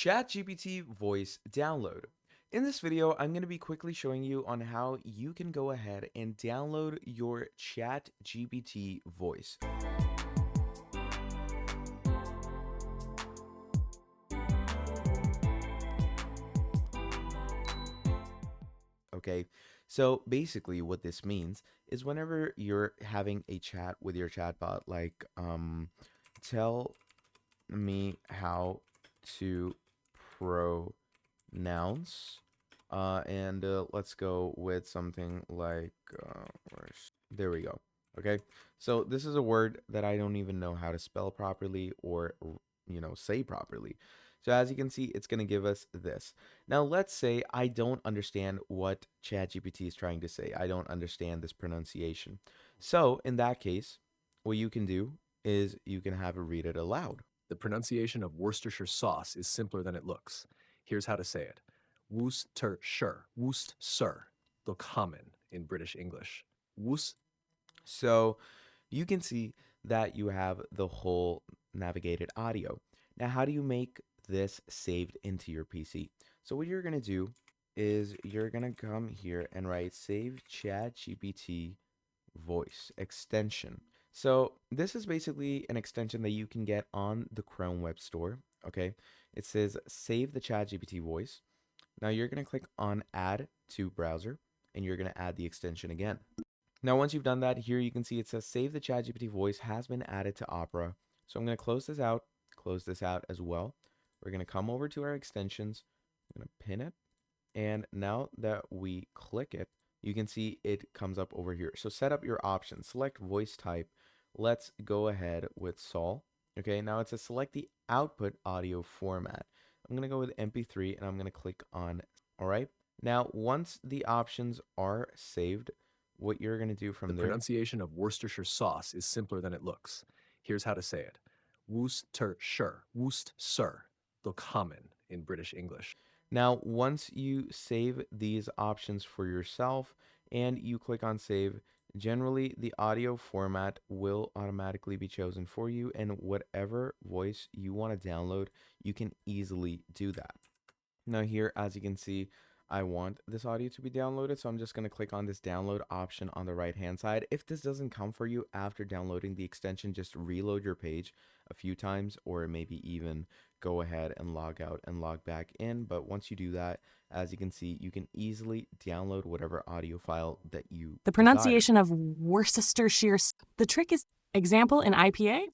ChatGPT voice download. In this video, I'm going to be quickly showing you on how you can go ahead and download your ChatGPT voice. Okay, so basically what this means is whenever you're having a chat with your chatbot, like tell me how to pronounce and let's go with something like there we go. Okay, so this is a word that I don't even know how to spell properly or say properly. So as you can see, it's going to give us this. Now let's say I don't understand what ChatGPT is trying to say. I don't understand this pronunciation. So in that case, what you can do is you can have it read it aloud. The pronunciation of Worcestershire sauce is simpler than it looks. Here's how to say it. Worcestershire, Worcestershire, though common in British English. So you can see that you have the whole navigated audio. Now, how do you make this saved into your PC? So what you're going to do is you're going to come here and write save ChatGPT voice extension. So this is basically an extension that you can get on the Chrome Web Store. Okay, it says save the ChatGPT voice. Now you're going to click on add to browser and you're going to add the extension again. Now, once you've done that, here you can see it says save the ChatGPT voice has been added to Opera. So I'm going to close this out as well. We're going to come over to our extensions. I'm going to pin it. And now that we click it, you can see it comes up over here. So set up your options, select voice type. Let's go ahead with Sol. Okay, now it says select the output audio format. I'm going to go with MP3 and I'm going to click on, all right. Now, once the options are saved, what you're going to do from The there. pronunciation of Worcestershire sauce is simpler than it looks. Here's how to say it. Worcestershire, Worcestershire, though common in British English. Now, once you save these options for yourself and you click on save, generally the audio format will automatically be chosen for you, and whatever voice you want to download, you can easily do that. Now here, as you can see, I want this audio to be downloaded, so I'm just going to click on this download option on the right hand side. If this doesn't come for you after downloading the extension, just reload your page a few times, or maybe even go ahead and log out and log back in. But once you do that, as you can see, you can easily download whatever audio file that you The desire. pronunciation of Worcestershire. The trick is example in IPA.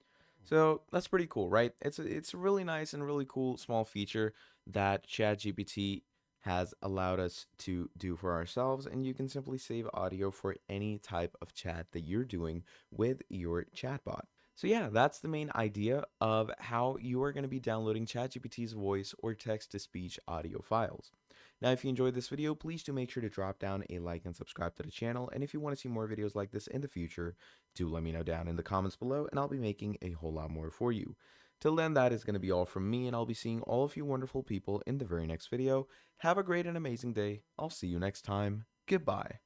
So that's pretty cool, right? It's a really nice and really cool small feature that ChatGPT has allowed us to do for ourselves, and you can simply save audio for any type of chat that you're doing with your chatbot. So yeah, that's the main idea of how you are going to be downloading ChatGPT's voice or text-to-speech audio files. Now, if you enjoyed this video, please do make sure to drop down a like and subscribe to the channel. And if you want to see more videos like this in the future, do let me know down in the comments below, and I'll be making a whole lot more for you. Till then, that is going to be all from me, and I'll be seeing all of you wonderful people in the very next video. Have a great and amazing day. I'll see you next time. Goodbye.